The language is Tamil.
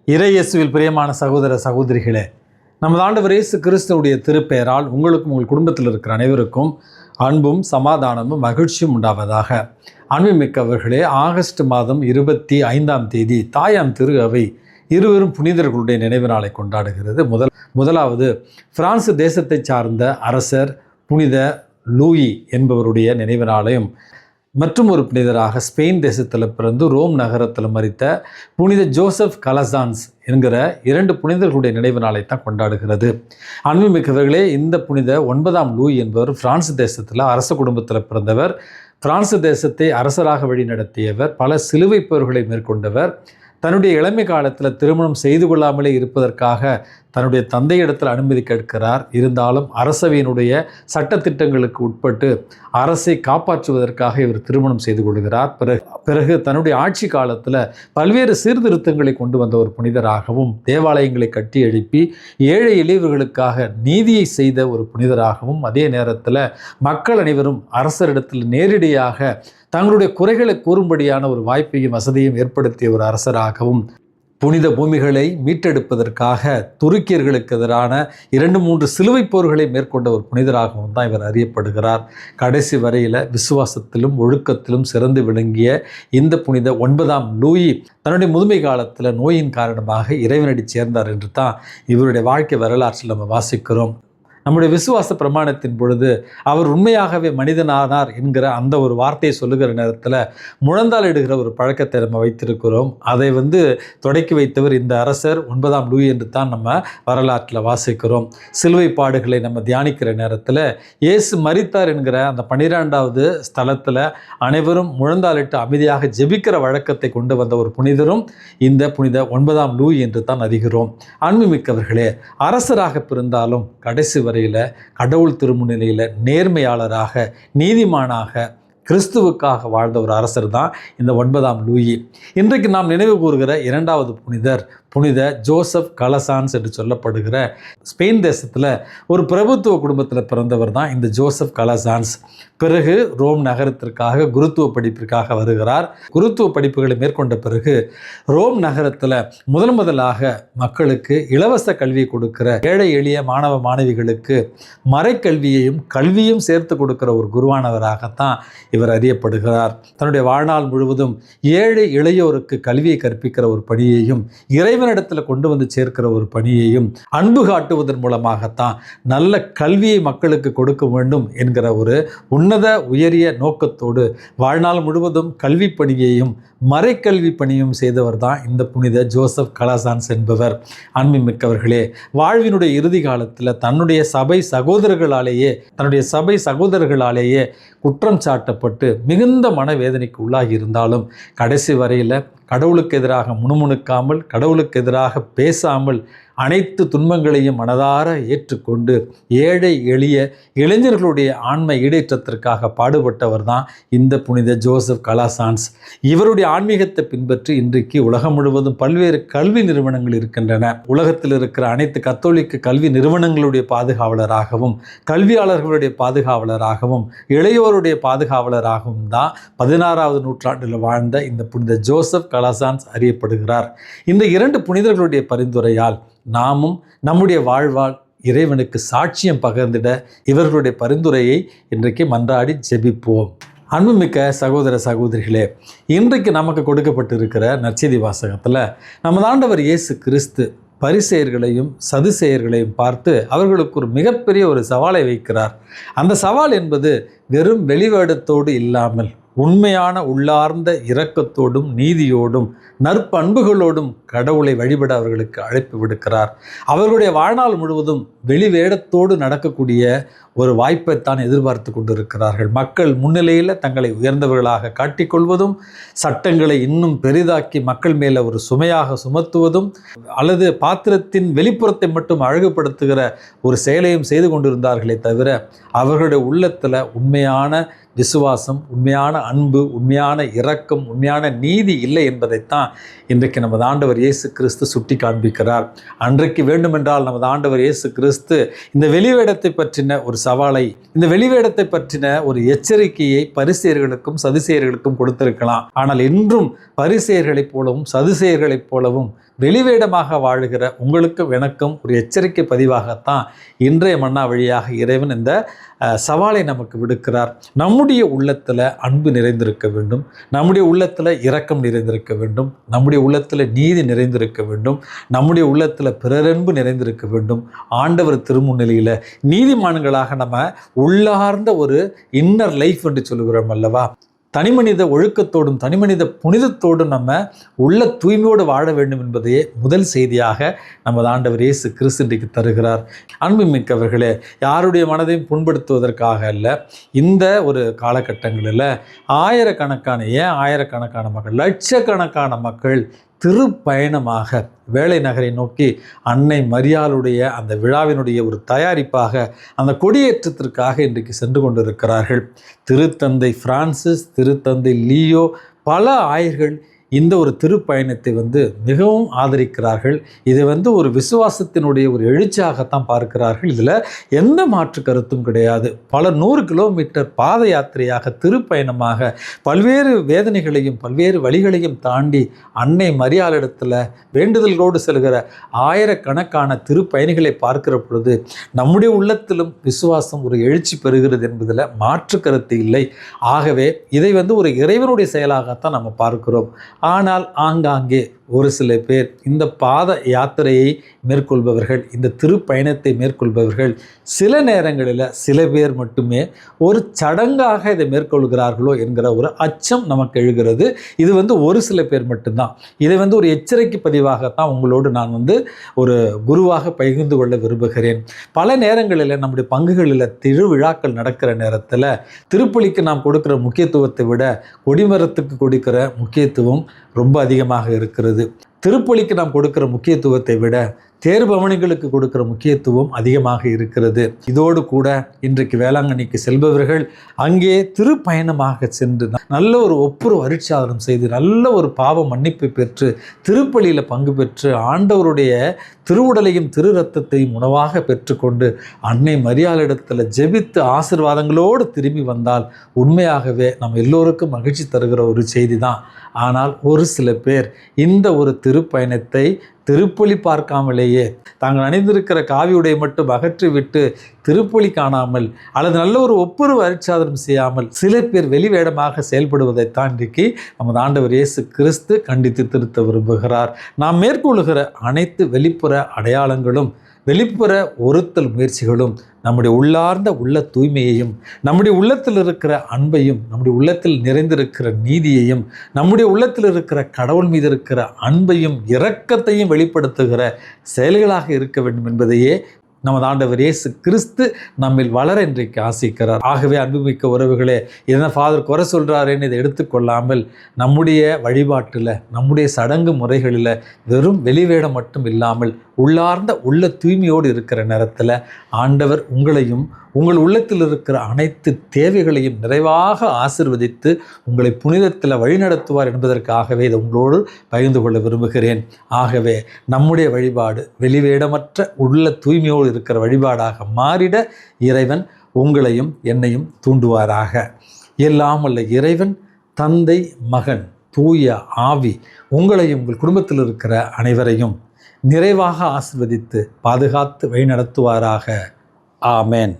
இறையேசுவில் பிரியமான சகோதர சகோதரிகளே, நமது ஆண்டவர் இயேசு கிறிஸ்துவுடைய திருப்பெயரால் உங்களுக்கும் உங்கள் குடும்பத்தில் இருக்கிற அனைவருக்கும் அன்பும் சமாதானமும் மகிழ்ச்சியும் உண்டாவதாக. அன்புமிக்கவர்களே, ஆகஸ்ட் மாதம் 25ஆம் தேதி தாயாம் திரு அவை இருவரும் புனிதர்களுடைய நினைவு நாளை கொண்டாடுகிறது. முதலாவது பிரான்ஸ் தேசத்தை சார்ந்த அரசர் புனித லூயி என்பவருடைய நினைவு நாளையும், மற்றும் ஒரு புனிதராக ஸ்பெயின் தேசத்தில் பிறந்து ரோம் நகரத்தில் மரித்த புனித ஜோசப் கலசான்ஸ் என்கிற 2 புனிதர்களுடைய நினைவு நாளை தான் கொண்டாடுகிறது. அன்புமிக்கவர்களே, இந்த புனித 9ஆம் லூயி என்பவர் பிரான்ஸ் தேசத்தில் அரச குடும்பத்தில் பிறந்தவர். பிரான்ஸ் தேசத்தை அரசராக வழி நடத்தியவர். பல சிலுவை போர்களை மேற்கொண்டவர். தன்னுடைய இளமை காலத்தில் திருமணம் செய்து கொள்ளாமலே இருப்பதற்காக தன்னுடைய தந்தையிடத்தில் அனுமதி கேட்கிறார். இருந்தாலும் அரசவையினுடைய சட்டத்திட்டங்களுக்கு உட்பட்டு அரசை காப்பாற்றுவதற்காக இவர் திருமணம் செய்து கொள்கிறார். பிறகு தன்னுடைய ஆட்சி காலத்தில் பல்வேறு சீர்திருத்தங்களை கொண்டு வந்த ஒரு புனிதராகவும், தேவாலயங்களை கட்டி எழுப்பி ஏழை எளியவர்களுக்காக நீதியை செய்த ஒரு புனிதராகவும், அதே நேரத்தில் மக்கள் அனைவரும் அரசரிடத்தில் நேரடியாக தங்களுடைய குறைகளை கூறும்படியான ஒரு வாய்ப்பையும் வசதியும் ஏற்படுத்திய ஒரு அரசராகவும், புனித பூமிகளை மீட்டெடுப்பதற்காக துருக்கியர்களுக்கு எதிரான 2-3 சிலுவை போர்களை மேற்கொண்ட ஒரு புனிதராகவும் தான் இவர் அறியப்படுகிறார். கடைசி வரையில் விசுவாசத்திலும் ஒழுக்கத்திலும் சிறந்து விளங்கிய இந்த புனித 9ஆம் லூயி தன்னுடைய முதுமை காலத்தில் நோயின் காரணமாக இறைவனடி சேர்ந்தார் என்று தான் இவருடைய வாழ்க்கை வரலாற்றில் நம்ம வாசிக்கிறோம். நம்முடைய விசுவாச பிரமாணத்தின் பொழுது அவர் உண்மையாகவே மனிதனானார் என்கிற அந்த ஒரு வார்த்தையை சொல்லுகிற நேரத்தில் முழந்தாளிடுகிற ஒரு பழக்கத்தை நம்ம வைத்திருக்கிறோம். அதை தொடக்கி வைத்தவர் இந்த அரசர் 9ஆம் லூயி என்று தான் நம்ம வரலாற்றில் வாசிக்கிறோம். சிலுவை பாடுகளை நம்ம தியானிக்கிற நேரத்தில் இயேசு மரித்தார் என்கிற அந்த 12வது ஸ்தலத்தில் அனைவரும் முழந்தாளிட்டு அமைதியாக ஜெபிக்கிற வழக்கத்தை கொண்டு வந்த ஒரு புனிதரும் இந்த புனித 9ஆம் லூயி என்று தான் அறிகிறோம். அன்புமிக்கவர்களே, அரசராக பிறந்தாலும் கடைசி வரையில் கடவுள் திருமுன்னிலையில் நேர்மையாளராக, நீதிமானாக, கிறிஸ்துவுக்காக வாழ்ந்த ஒரு அரசர் தான் இந்த 9ஆம் லூயி. இன்றைக்கு நாம் நினைவு கூறுகிற 2வது புனிதர் புனித ஜோசப் கலசான்ஸ் என்று சொல்லப்படுகிற ஸ்பெயின் தேசத்தில் ஒரு பிரபுத்துவ குடும்பத்தில் பிறந்தவர் தான் இந்த ஜோசப் கலசான்ஸ். பிறகு ரோம் நகரத்திற்காக குருத்துவ படிப்பிற்காக வருகிறார். குருத்துவ படிப்புகளை மேற்கொண்ட பிறகு ரோம் நகரத்தில் முதலாக மக்களுக்கு இலவச கல்வி கொடுக்கிற ஏழை எளிய மாணவ மாணவிகளுக்கு மறைக்கல்வியையும் கல்வியும் சேர்த்து கொடுக்கிற ஒரு குருவானவராகத்தான் இவர் அறியப்படுகிறார். தன்னுடைய வாழ்நாள் முழுவதும் ஏழை இளையோருக்கு கல்வியை கற்பிக்கிற ஒரு பணியையும், இறைவனிடத்தில் கொண்டு வந்து சேர்க்கிற ஒரு பணியையும், அன்பு காட்டுவதன் மூலமாகத்தான் நல்ல கல்வியை மக்களுக்கு கொடுக்க வேண்டும் என்கிற ஒரு உன்னத உயரிய நோக்கத்தோடு வாழ்நாள் முழுவதும் கல்வி பணியையும் மறைக்கல்வி பணியும் செய்தவர் தான் இந்த புனித ஜோசப் கலசான்ஸ் என்பவர். அன்புமிக்கவர்களே, வாழ்வினுடைய இறுதி காலத்தில் தன்னுடைய சபை சகோதரர்களாலேயே குற்றம் சாட்டப்பட்டு மிகுந்த மனவேதனைக்கு உள்ளாகி இருந்தாலும் கடைசி வரையில் கடவுளுக்கு எதிராக முணுமுணுக்காமல், கடவுளுக்கு எதிராக பேசாமல், அனைத்து துன்பங்களையும் மனதார ஏற்றுக்கொண்டு ஏழை எளிய இளைஞர்களுடைய ஆன்ம ஈடேற்றத்திற்காக பாடுபட்டவர் தான் இந்த புனித ஜோசப் கலசான்ஸ். இவருடைய ஆன்மீகத்தை பின்பற்றி இன்றைக்கு உலகம் முழுவதும் பல்வேறு கல்வி நிறுவனங்கள் இருக்கின்றன. உலகத்தில் இருக்கிற அனைத்து கத்தோலிக்க கல்வி நிறுவனங்களுடைய பாதுகாவலராகவும், கல்வியாளர்களுடைய பாதுகாவலராகவும், இளையோருடைய பாதுகாவலராகவும் தான் 16வது நூற்றாண்டில் வாழ்ந்த இந்த புனித ஜோசப் கலசான்ஸ் அறியப்படுகிறார். இந்த 2 புனிதர்களுடைய பரிந்துரையால் நாமும் நம்முடைய வாழ்வால் இறைவனுக்கு சாட்சியம் பகிர்ந்திட இவர்களுடைய பரிந்துரையை இன்றைக்கு மன்றாடி ஜெபிப்போம். அன்புமிக்க சகோதர சகோதரிகளே, இன்றைக்கு நமக்கு கொடுக்கப்பட்டிருக்கிற நற்செய்தி வாசகத்தில் நமது ஆண்டவர் இயேசு கிறிஸ்து பரிசேயர்களையும் சதுசேயர்களையும் பார்த்து அவர்களுக்கு ஒரு மிகப்பெரிய ஒரு சவாலை வைக்கிறார். அந்த சவால் என்பது வெறும் வெளிவேடத்தோடு இல்லாமல் உண்மையான உள்ளார்ந்த இரக்கத்தோடும் நீதியோடும் நற்பண்புகளோடும் கடவுளை வழிபட அவர்களுக்கு அழைப்பு விடுக்கிறார். அவர்களுடைய வாழ்நாள் முழுவதும் வெளிவேடத்தோடு நடக்கக்கூடிய ஒரு வாய்ப்பைத்தான் எதிர்பார்த்து கொண்டிருக்கிறார்கள். மக்கள் முன்னிலையில் தங்களை உயர்ந்தவர்களாக காட்டிக்கொள்வதும், சட்டங்களை இன்னும் பெரிதாக்கி மக்கள் மேலே ஒரு சுமையாக சுமத்துவதும், அல்லது பாத்திரத்தின் வெளிப்புறத்தை மட்டும் அழகுபடுத்துகிற ஒரு செயலையும் செய்து கொண்டிருந்தார்களே தவிர அவர்களுடைய உள்ளத்தில் உண்மையான விசுவாசம், உண்மையான அன்பு, உண்மையான இரக்கம், உண்மையான நீதி இல்லை என்பதைத்தான் இன்றைக்கு நமது ஆண்டவர் இயேசு கிறிஸ்து சுட்டி காண்பிக்கிறார். அன்றைக்கு வேண்டுமென்றால் நமது ஆண்டவர் இயேசு கிறிஸ்து இந்த வெளிவேடத்தை பற்றின ஒரு சவாலை, இந்த வெளிவேடத்தை பற்றின ஒரு எச்சரிக்கையை பரிசேயர்களுக்கும் சதுசேயர்களுக்கும் கொடுத்திருக்கலாம். ஆனால் இன்றும் பரிசேயர்களைப் போலவும் சதுசேயர்களைப் போலவும் வெளிவேடமாக வாழுகிற உங்களுக்கும் எனக்கும் ஒரு எச்சரிக்கை பதிவாகத்தான் இன்றைய மன்னா வழியாக இறைவன் இந்த சவாலை நமக்கு விடுக்கிறார். நம்முடைய உள்ளத்தில் அன்பு நிறைந்திருக்க வேண்டும், நம்முடைய உள்ளத்தில் இரக்கம் நிறைந்திருக்க வேண்டும், நம்முடைய உள்ளத்தில் நீதி நிறைந்திருக்க வேண்டும், நம்முடைய உள்ளத்தில் பிறரன்பு நிறைந்திருக்க வேண்டும். ஆண்டவர் திருமுன்னிலையில் நீதிமான்களாக நம்ம உள்ளார்ந்த ஒரு இன்னர் லைஃப் என்று சொல்லுகிறோம் அல்லவா, தனிமனித ஒழுக்கத்தோடும் தனிமனித புனிதத்தோடும் நம்ம உள்ள தூய்மையோடு வாழ வேண்டும் என்பதையே முதல் செய்தியாக நமது ஆண்டவர் இயேசு கிறிஸ்து இன்றைக்கு தருகிறார். அன்புமிக்கவர்களே, யாருடைய மனதையும் புண்படுத்துவதற்காக அல்ல, இந்த ஒரு காலகட்டங்களில் ஆயிரக்கணக்கான மக்கள், லட்சக்கணக்கான மக்கள் திருப்பயணமாக வேலை நகரை நோக்கி அன்னை மரியாளுடைய அந்த விழாவினுடைய ஒரு தயாரிப்பாக அந்த கொடியேற்றத்திற்காக இன்றைக்கு சென்று கொண்டிருக்கிறார்கள். திருத்தந்தை பிரான்சிஸ், திருத்தந்தை லியோ, பல ஆயர்கள் இந்த ஒரு திருப்பயணத்தை மிகவும் ஆதரிக்கிறார்கள். இதை ஒரு விசுவாசத்தினுடைய ஒரு எழுச்சியாகத்தான் பார்க்கிறார்கள். இதில் எந்த மாற்று கருத்தும் கிடையாது. பல 100 கிலோமீட்டர் பாத யாத்திரையாக திருப்பயணமாக பல்வேறு வேதனைகளையும் பல்வேறு வழிகளையும் தாண்டி அன்னை மரியாளிடத்தில் வேண்டுதல்களோடு செல்கிற ஆயிரக்கணக்கான திருப்பயணிகளை பார்க்கிற பொழுது நம்முடைய உள்ளத்திலும் விசுவாசம் ஒரு எழுச்சி பெறுகிறது என்பதில் மாற்று கருத்து இல்லை. ஆகவே இதை ஒரு இறைவனுடைய செயலாகத்தான் நம்ம பார்க்கிறோம். ஆனால் ஆங்காங்கே ஒரு சில பேர் இந்த பாத யாத்திரையை மேற்கொள்பவர்கள், இந்த திருப்பயணத்தை மேற்கொள்பவர்கள் சில நேரங்களில் சில பேர் மட்டுமே ஒரு சடங்காக இதை மேற்கொள்கிறார்களோ என்கிற ஒரு அச்சம் நமக்கு எழுகிறது. இது ஒரு சில பேர் மட்டும்தான். இதை ஒரு எச்சரிக்கை பதிவாகத்தான் உங்களோடு நான் ஒரு குருவாக பகிர்ந்து கொள்ள விரும்புகிறேன். பல நேரங்களில் நம்முடைய பங்குகளில் திருவிழாக்கள் நடக்கிற நேரத்தில் திருப்பலிக்கு நாம் கொடுக்கிற முக்கியத்துவத்தை விட கொடிமரத்துக்கு கொடுக்கிற முக்கியத்துவம் ரொம்ப அதிகமாக இருக்கிறது. திருப்பலிக்கு நாம் கொடுக்கிற முக்கியத்துவத்தை விட தேர்பவனிகளுக்கு கொடுக்கிற முக்கியத்துவம் அதிகமாக இருக்கிறது. இதோடு கூட இன்றைக்கு வேளாங்கண்ணிக்கு செல்பவர்கள் அங்கே திருப்பயணமாக சென்று நல்ல ஒரு ஒப்புரவு அருட்சாதனம் செய்து நல்ல ஒரு பாவ மன்னிப்பை பெற்று திருப்பலியில் பங்கு பெற்று ஆண்டவருடைய திருவுடலையும் திரு ரத்தத்தையும் உணவாக பெற்றுக்கொண்டு அன்னை மரியாளிடத்தில் ஜெபித்து ஆசீர்வாதங்களோடு திரும்பி வந்தால் உண்மையாகவே நம்ம எல்லோருக்கும் மகிழ்ச்சி தருகிற ஒரு செய்தி தான். ஆனால் ஒரு சில பேர் இந்த ஒரு திருப்பயணத்தை திருப்பலி பார்க்காமலேயே தாங்கள் அணிந்திருக்கிற காவியுடைய மட்டும் அகற்றிவிட்டு திருப்பலி காணாமல் அல்லது நல்ல ஒரு ஒப்புரவு அருட்சாதனம் செய்யாமல் சில பேர் வெளிவேடமாக செயல்படுவதைத்தான் இன்றைக்கு நமது ஆண்டவர் இயேசு கிறிஸ்து கண்டித்து திருத்த விரும்புகிறார். நாம் மேற்கொள்ளுகிற அனைத்து வெளிப்புற அடையாளங்களும் வெளிப்புற ஒருத்தல் முயற்சிகளும் நம்முடைய உள்ளார்ந்த உள்ள தூய்மையையும், நம்முடைய உள்ளத்தில் இருக்கிற அன்பையும், நம்முடைய உள்ளத்தில் நிறைந்திருக்கிற நீதியையும், நம்முடைய உள்ளத்தில் இருக்கிற கடவுள் மீது இருக்கிற அன்பையும் இரக்கத்தையும் வெளிப்படுத்துகிற செயல்களாக இருக்க வேண்டும் என்பதையே நமது ஆண்டவர் இயேசு கிறிஸ்து நம்மில் வளர இன்றைக்கு ஆசிக்கிறார். ஆகவே அன்புமிக்க உறவுகளே, என்ன ஃபாதர் குறை சொல்கிறாருன்னு இதை எடுத்துக்கொள்ளாமல் நம்முடைய வழிபாட்டில், நம்முடைய சடங்கு முறைகளில் வெறும் வெளிவேடம் மட்டும் இல்லாமல் உள்ளார்ந்த உள்ள தூய்மையோடு இருக்கிற நேரத்தில் ஆண்டவர் உங்களையும் உங்கள் உள்ளத்தில் இருக்கிற அனைத்து தேவைகளையும் நிறைவாக ஆசீர்வதித்து உங்களை புனிதத்தில் வழிநடத்துவார் என்பதற்காகவே இதை உங்களோடு பகிர்ந்து கொள்ள விரும்புகிறேன். ஆகவே நம்முடைய வழிபாடு வெளிவேடமற்ற உள்ள தூய்மையோடு இருக்கிற வழிபாடாக மாறிட இறைவன் உங்களையும் என்னையும் தூண்டுவாராக. எல்லாம் வல்ல இறைவன் தந்தை, மகன், தூய ஆவி உங்களையும் உங்கள் குடும்பத்தில் இருக்கிற அனைவரையும் நிறைவாக ஆசீர்வதித்து பாதுகாத்து வழிநடத்துவாராக. ஆமேன்.